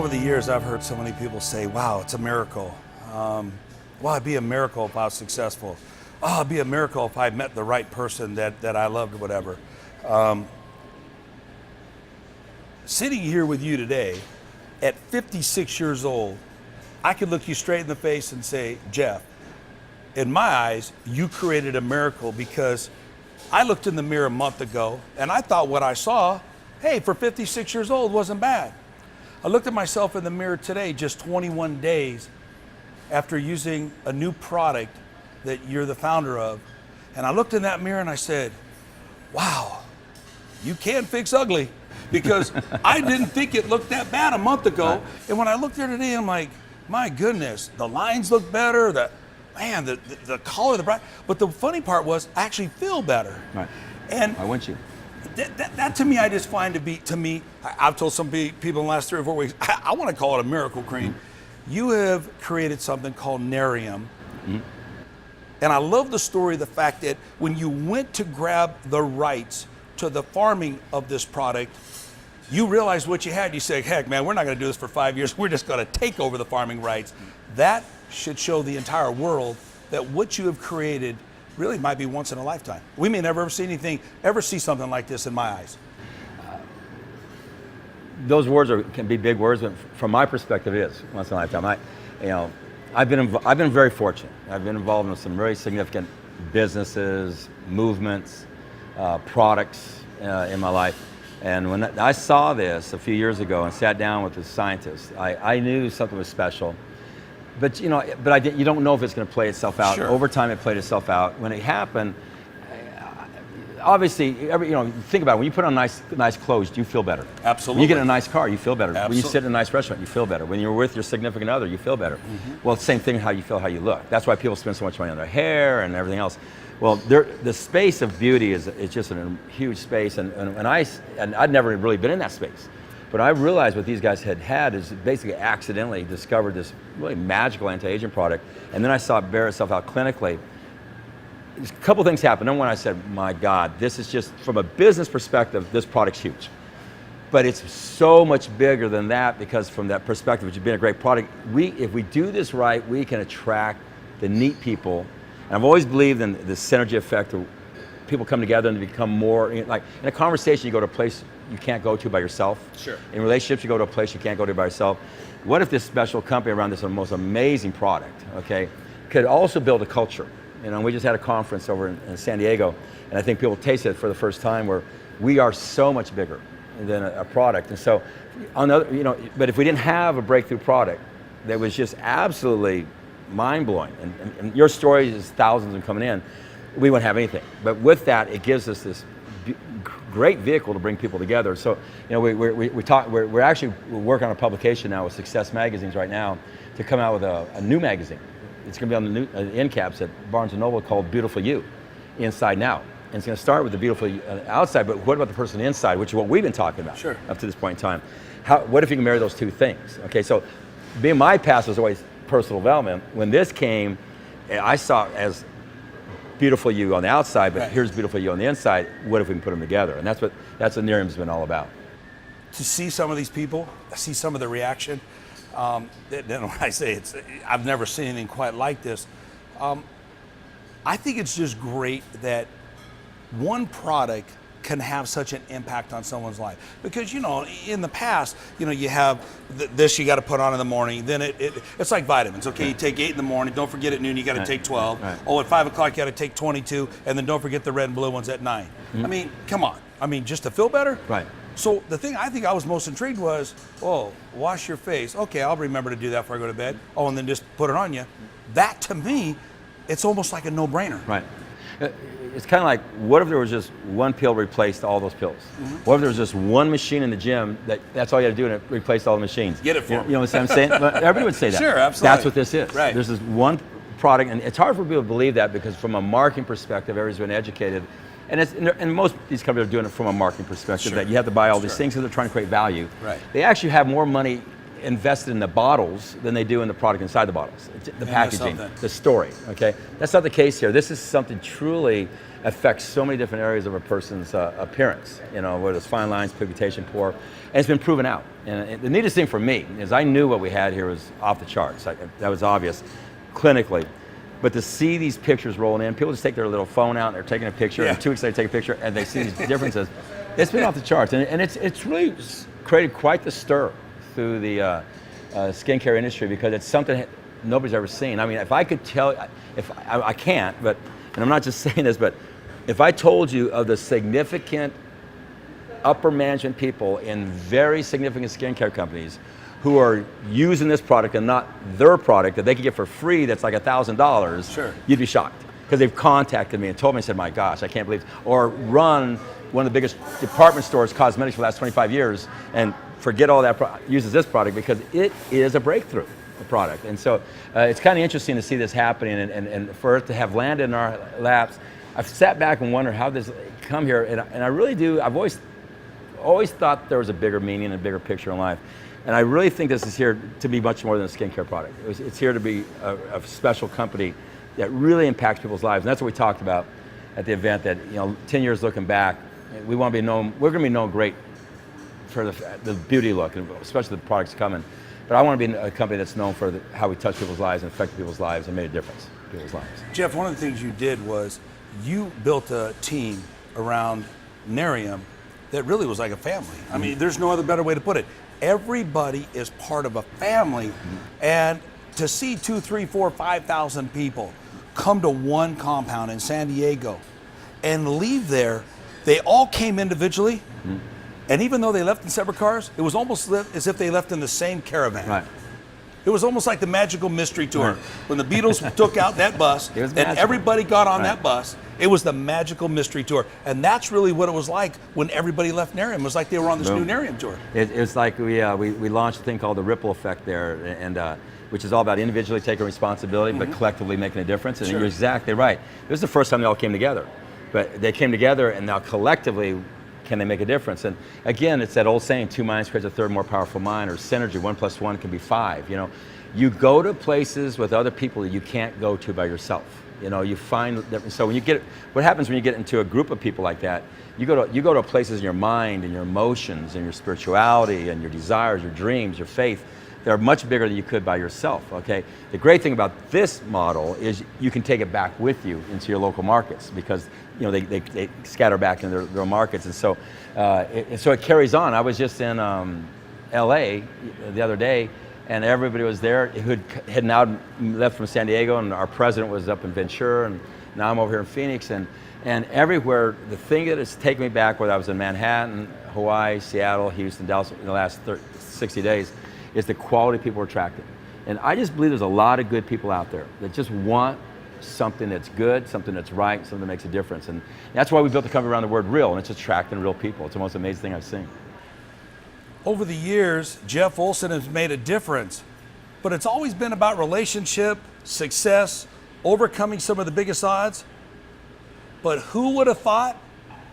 Over the years, I've heard so many people say, wow, it's a miracle. Well, it'd be a miracle if I was successful. Oh, it'd be a miracle if I met the right person that I loved or whatever. Sitting here with you today, at 56 years old, I could look you straight in the face and say, Jeff, in my eyes, you created a miracle, because I looked in the mirror a month ago and I thought what I saw, hey, for 56 years old, wasn't bad. I looked at myself in the mirror today, just 21 days after using a new product that you're the founder of. And I looked in that mirror and I said, wow, you can fix ugly, because I didn't think it looked that bad a month ago. Right. And when I looked there today, I'm like, my goodness, the lines look better, the color, the bright. But the funny part was, I actually feel better. Right. And I want you. That to me, I just find to me, I've told some people in the last 3 or 4 weeks, I want to call it a miracle cream. Mm-hmm. You have created something called Nerium. Mm-hmm. And I love the story, the fact that when you went to grab the rights to the farming of this product, you realized what you had. You said, heck, man, we're not going to do this for 5 years. We're just going to take over the farming rights. That should show the entire world that what you have created really might be once in a lifetime. We may never ever see something like this in my eyes. Those words can be big words, but from my perspective, it is once in a lifetime. I've been very fortunate. I've been involved in some very significant businesses, movements, products in my life. And when I saw this a few years ago and sat down with the scientists, I knew something was special. But you don't know if it's going to play itself out. Sure. Over time, it played itself out. When it happened, obviously, think about it. When you put on nice clothes, you feel better. Absolutely. When you get in a nice car, you feel better. Absolutely. When you sit in a nice restaurant, you feel better. When you're with your significant other, you feel better. Mm-hmm. Well, same thing, how you feel, how you look. That's why people spend so much money on their hair and everything else. Well, the space of beauty is just a huge space, and I'd never really been in that space. But I realized what these guys had is basically accidentally discovered this really magical anti-aging product, and then I saw it bear itself out clinically. A couple things happened. Number one, I said, my God, this is just, from a business perspective, this product's huge. But it's so much bigger than that, because from that perspective, which has been a great product, if we do this right, we can attract the neat people. And I've always believed in the synergy effect of people come together and become more, like in a conversation, you go to a place you can't go to by yourself. Sure. In relationships, you go to a place you can't go to by yourself. What if this special company around this most amazing product, okay, could also build a culture? We just had a conference over in San Diego, and I think people tasted it for the first time, where we are so much bigger than a product. And so, but if we didn't have a breakthrough product that was just absolutely mind-blowing, and your story is thousands of them coming in, we wouldn't have anything. But with that, it gives us this great vehicle to bring people together. So, we're actually working on a publication now with Success Magazines right now to come out with a new magazine. It's going to be on the new end caps at Barnes & Noble, called Beautiful You, Inside and Out. And it's going to start with the beautiful outside, but what about the person inside, which is what we've been talking about. Sure. Up to this point in time. What if you can marry those two things? Okay, so being my past was always personal development. When this came, I saw it as Beautiful You on the outside, but Here's Beautiful You on the inside. What if we can put them together? And that's what Nerium's been all about. To see some of these people, see some of the reaction. Then when I say I've never seen anything quite like this. I think it's just great that one product can have such an impact on someone's life, because in the past, you have this you got to put on in the morning, then it's like vitamins. Okay, you take 8 in the morning, don't forget at noon you got to take 12. Right. Oh, at 5 o'clock you got to take 22, and then don't forget the red and blue ones at 9. Mm-hmm. I mean, come on. I mean, just to feel better. Right. So the thing I think I was most intrigued was, wash your face. Okay, I'll remember to do that before I go to bed. Oh, and then just put it on you. That, to me, it's almost like a no-brainer. Right. It's kind of like, what if there was just one pill replaced all those pills? Mm-hmm. What if there was just one machine in the gym that's all you had to do, and it replaced all the machines? Get it for me. You know what I'm saying? Everybody would say that. Sure, absolutely. That's what this is. Right. There's this one product, and it's hard for people to believe that, because from a marketing perspective, everybody's been educated. And most of these companies are doing it from a marketing perspective, that you have to buy all these things because they're trying to create value. Right. They actually have more money invested in the bottles than they do in the product inside the bottles. The packaging, the story, okay? That's not the case here. This is something truly affects so many different areas of a person's appearance, you know, whether it's fine lines, pigmentation, pore, and it's been proven out. And the neatest thing for me is I knew what we had here was off the charts. That was obvious clinically. But to see these pictures rolling in, people just take their little phone out and they're taking a picture, and 2 weeks later they take a picture and they see these differences. It's been off the charts, and it's really created quite the stir through the skincare industry, because it's something nobody's ever seen. I mean, if I could tell, if I can't, but, and I'm not just saying this, but if I told you of the significant upper management people in very significant skincare companies who are using this product and not their product that they could get for free that's like $1,000, Sure. you'd be shocked. Because they've contacted me and told me, I said, my gosh, I can't believe it. Or run one of the biggest department stores, cosmetics, for the last 25 years, and forget all that, uses this product because it is a breakthrough product. And so it's kind of interesting to see this happening, and for it to have landed in our laps. I've sat back and wondered how this come here, and I really do. I've always thought there was a bigger meaning and a bigger picture in life. And I really think this is here to be much more than a skincare product. It's here to be a special company that really impacts people's lives. And that's what we talked about at the event, that, you know, 10 years looking back, we want to be known, we're going to be known great for the beauty look, and especially the products coming. But I want to be a company that's known for how we touch people's lives and affect people's lives and made a difference in people's lives. Jeff, one of the things you did was you built a team around Nerium that really was like a family. I mean, there's no other better way to put it. Everybody is part of a family, and to see 2, 3, 4, 5,000 people come to one compound in San Diego and leave there, they all came individually, and even though they left in separate cars, it was almost as if they left in the same caravan. Right. It was almost like the magical mystery tour. Right. When the Beatles took out that bus and magical. everybody got on Right. that bus, it was the magical mystery tour. And that's really what it was like when everybody left Nerium. It was like they were on this Boom. new Nerium tour. It's like we launched a thing called the ripple effect there, and which is all about individually taking responsibility, but collectively making a difference. And Sure. you're exactly right. This is the first time they all came together. But they came together, and now collectively, can they make a difference? And again, it's that old saying, 2 minds creates a third more powerful mind, or synergy, 1 + 1 can be 5. You know, you go to places with other people that you can't go to by yourself. You know, you find that, so when you get, what happens when you get into a group of people like that, you go to places in your mind and your emotions and your spirituality and your desires, your dreams, your faith, that are much bigger than you could by yourself, okay? The great thing about this model is you can take it back with you into your local markets, because, you know, they scatter back into their markets, and so it carries on. I was just in LA the other day, and everybody was there who had now left from San Diego, and our president was up in Ventura, and now I'm over here in Phoenix, and everywhere, the thing that has taken me back, whether I was in Manhattan, Hawaii, Seattle, Houston, Dallas, in the last 60 days, is the quality people we're attracting. And I just believe there's a lot of good people out there that just want something that's good, something that's right, something that makes a difference. And that's why we built the company around the word real, and it's attracting real people. It's the most amazing thing I've seen. Over the years, Jeff Olson has made a difference, but it's always been about relationship, success, overcoming some of the biggest odds. But who would have thought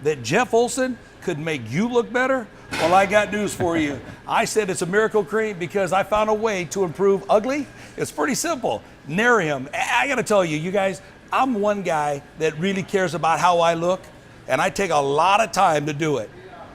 that Jeff Olson could make you look better? Well, I got news for you. I said it's a miracle cream because I found a way to improve ugly. It's pretty simple. Nerium. I got to tell you, you guys, I'm one guy that really cares about how I look, and I take a lot of time to do it.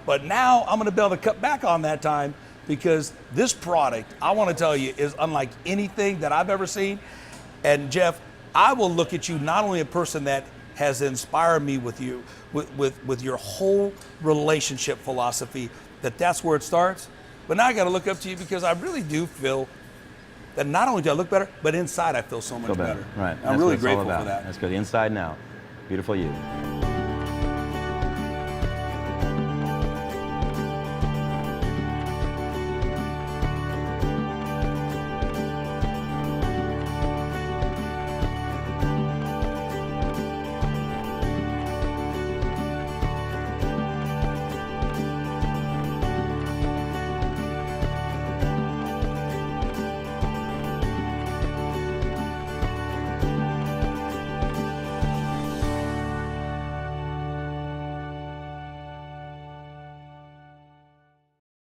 But now I'm going to be able to cut back on that time, because this product, I want to tell you, is unlike anything that I've ever seen. And Jeff, I will look at you not only a person that has inspired me with you, with your whole relationship philosophy, that's where it starts. But now I got to look up to you, because I really do feel that not only do I look better, but inside I feel so much better. Right. I'm really grateful for that. That's good. Inside and out. Beautiful you.